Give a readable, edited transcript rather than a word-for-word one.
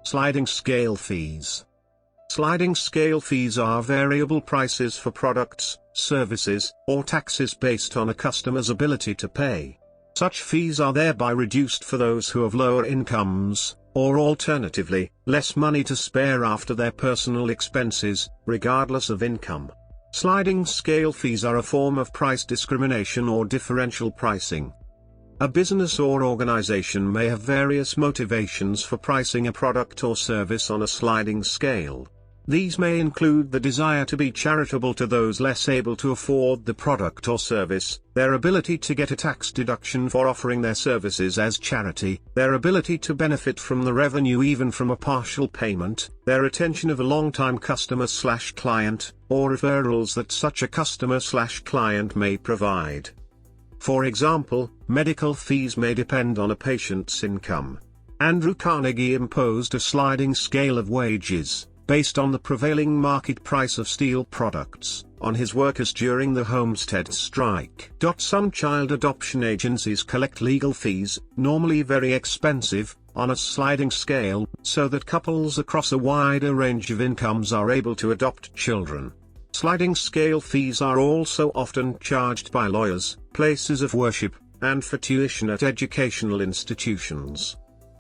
Sliding scale fees. Sliding scale fees are variable prices for products, services, or taxes based on a customer's ability to pay. Such fees are thereby reduced for those who have lower incomes, or alternatively, less money to spare after their personal expenses, regardless of income. Sliding scale fees are a form of price discrimination or differential pricing. A business or organization may have various motivations for pricing a product or service on a sliding scale. These may include the desire to be charitable to those less able to afford the product or service, their ability to get a tax deduction for offering their services as charity, their ability to benefit from the revenue even from a partial payment, their retention of a long-time customer/client, or referrals that such a customer/client may provide. For example, medical fees may depend on a patient's income. Andrew Carnegie imposed a sliding scale of wages, based on the prevailing market price of steel products, on his workers during the Homestead strike. Some child adoption agencies collect legal fees, normally very expensive, on a sliding scale, so that couples across a wider range of incomes are able to adopt children. Sliding scale fees are also often charged by lawyers, places of worship, and for tuition at educational institutions.